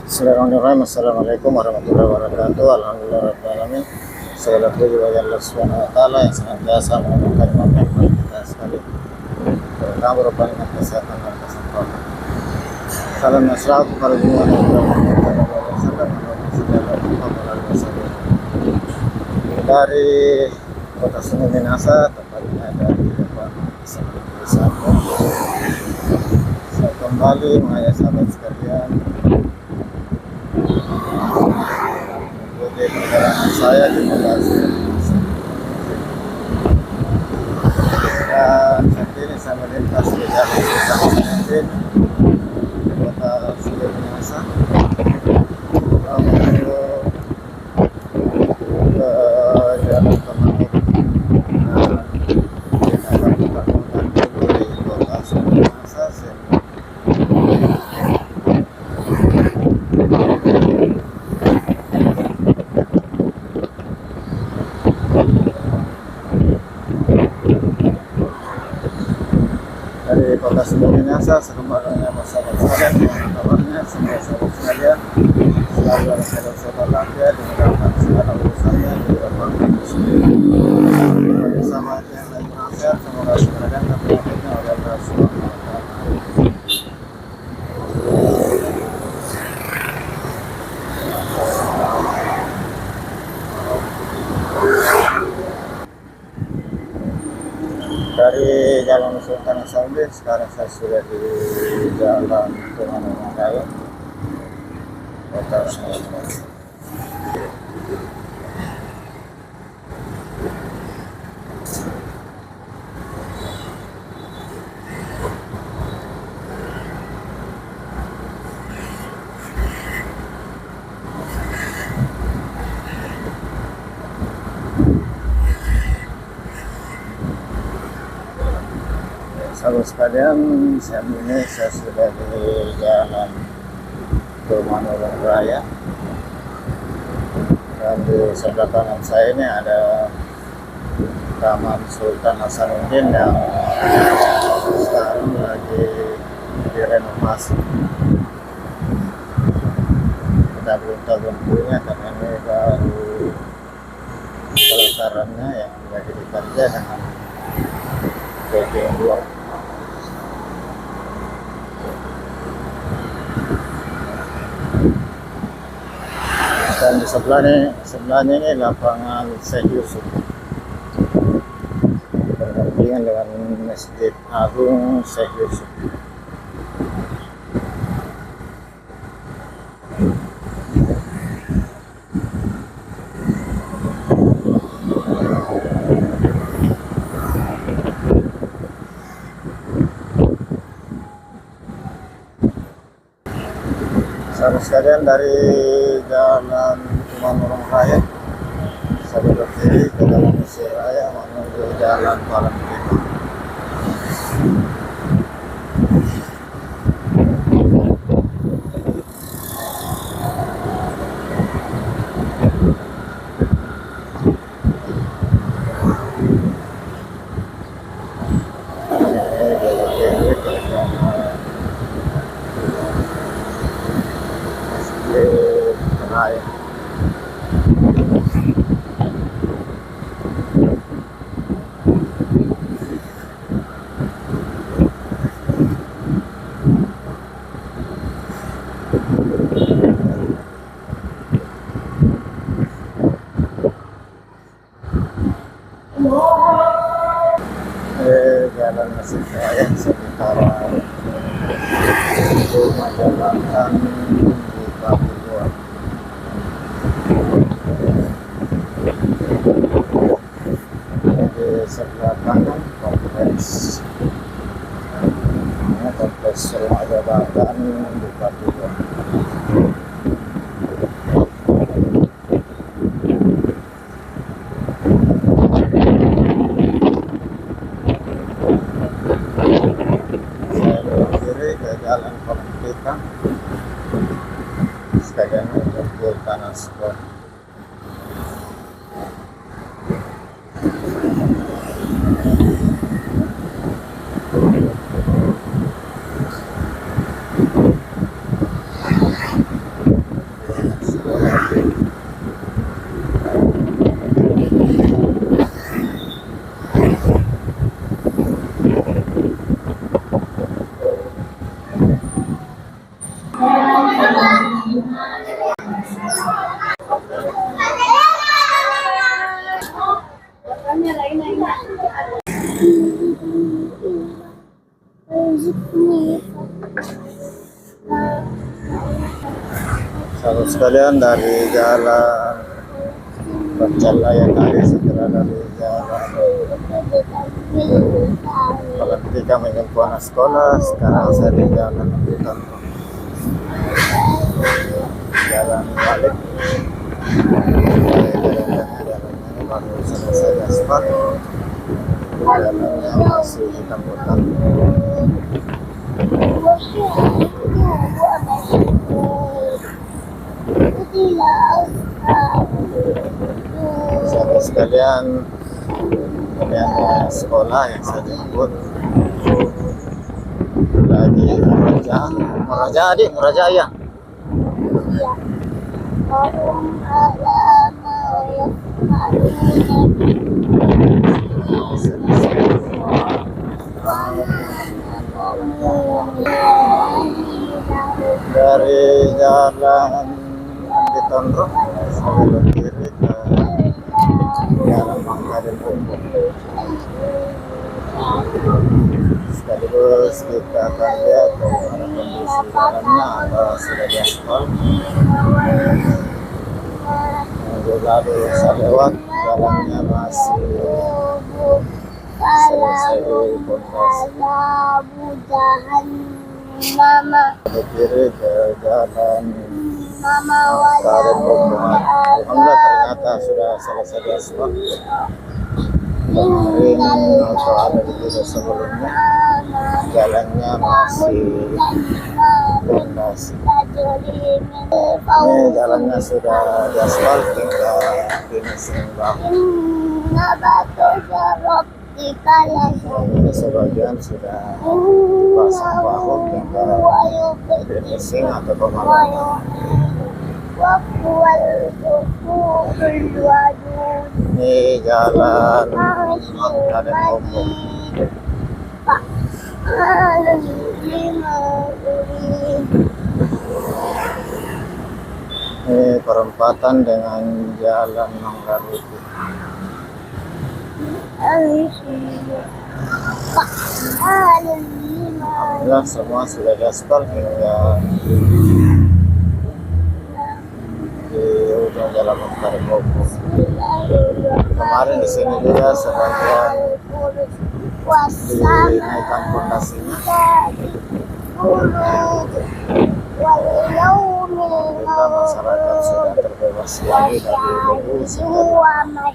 Bismillahirrahmanirrahim. Assalamualaikum warahmatullahi wabarakatuh. Alhamdulillahirrahmanirrahim. Segala puji bagi Allah Subhanahu wa Ta'ala yang senantiasa menurunkan nikmat kepada kita sekali, terutama berupa nikmat kesehatan dan kesempatan. Salam nasrah kepada semua yang telah menonton dari kota Sungai Minasa, tepatnya dari Depan Satu. Saya kembali mengajak sahabat sekalian mengikuti perjalanan saya di kota dan saat ini saya melintas di jalan di kota Sungai Minasa menuju ke jalan Temanggung dan kita akan membangun dulu di kota Sungai Minasa. Dari kota Sungai Minasa, sekembalinya masyarakat sekalian, kabarnya semua sahabat sekalian selalu dalam keadaan walafiat, dimudahkan segala urusannya, diberikan bagi sahabat yang lagi walafiat, semoga segera dan penyakitnya oleh Allah Subhanahu wa Ta'ala. Dari Jalan Sultan Hasanuddin, sekarang saya sudah di Jalan Temanggung Raya, kota Sungai Minasa. Sahabat sekalian, saat ini saya sudah di Jalan Temanggung Raya dan di sebelah kanan saya ini ada Taman Sultan Hasanuddin yang sekarang lagi direnovasi. Kita belum tahu bentuknya karena ini baru pelatarannya yang lagi dikerja dengan bagian luar. Dan di sebelahnya ini lapangan Syekh Yusuf berdampingan dengan Masjid Agung Syekh Yusuf. Sahabat sekalian, dari Jalan Temanggung Raya saya belok kiri ke Jalan Mesir Raya menuju Jalan Palang Pintu. Jalan Mesir Raya sekitaran rumah jabatan di Papua. Di sebelah kanan kompleks rumah jabatan di Papua. Jalan Palang Pintu sekalian untuk tanah sekolah. Sahabat sekalian, dari jalan Berjalaya tadi segera dari jalan Palatiga menyempuh anak sekolah. Sekarang saya di jalan Bukan jalan balik. Jalannya baru selesai aspal, jalannya masih hitam putih. Sahabat sekalian, kemudian sekolah yang saya jemput lagi Muraja ya. Dari jalan di Tondro saya belok kiri ke jalan Mangkaden Bogor. Sekaligus kita akan lihat bagaimana kondisi jalannya, apakah sudah diaspal. Lalu saya lewat, jalannya masih selesai pondasi. Ke kiri ke jalan Mangkaden Bogor. Alhamdulillah ternyata sudah selesai diaspal. Kemarin atau ada di video sebelumnya jalannya masih pondasi. Ini jalannya sudah diaspal, tinggal finishing bangun. Ini sebagian sudah pasang bahu, tinggal finishing atau pemalaman. Ini jalan Mangkaden Bogor. Ini perempatan dengan jalan Manggarai. Alhamdulillah semua sudah diaspal hingga di ujung jalan Mangkaden Bogor. Kemarin di sini juga sebagian dinaikkan pondasinya. Kita masyarakat sudah terbebas lagi dari debu sehingga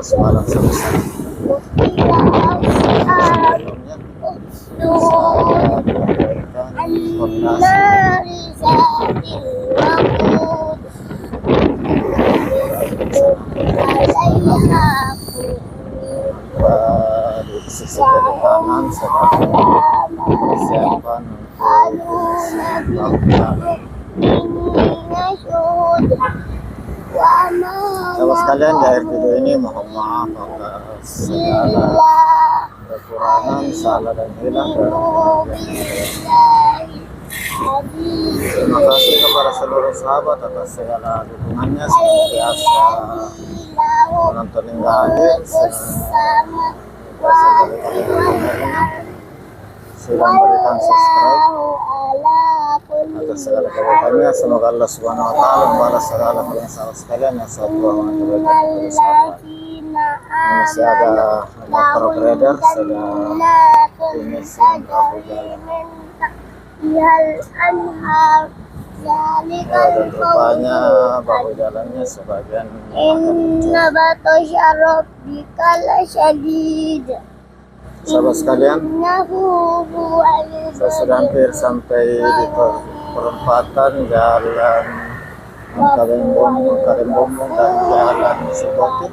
semalam selesai. Sebelumnya saya diberikan di sisi kiri kanan sebagai persiapan untuk bangunan. Sahabat sekalian, di akhir video ini mohon maaf atas segala kekurangan, salah dan hilang Terima kasih kepada seluruh sahabat atas segala dukungannya, senantiasa menonton hingga akhir. Sudah memberikan subscribe atas segala kebaikannya. Semoga Allah Subhanahu wa taala membalas segala kalian sahabat sekalian yang satu kebaikan bersama. Masih ada motor beredar sedang finishing bahu jalan. Dan rupanya bahu jalannya sebagian sahabat sekalian, saya sudah hampir sampai di perempatan jalan Mangkaden Bogor dan jalan Sebotik.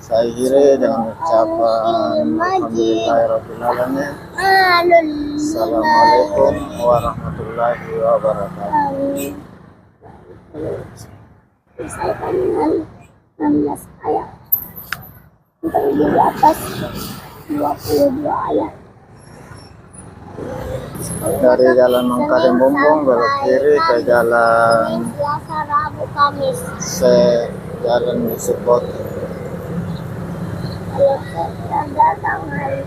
Saya akhiri dengan ucapan alhamdulillahirabbil alamin. Assalamualaikum warahmatullahi wabarakatuh. Selesaikan dengan 16 ayat. Untuk di atas 22 ayat. Dari Jalan Mangkade Bumbung belok kiri ke jalan Selasa, Rabu, Kamis. Jalan Yusuf Boto. Kalau saya datang hari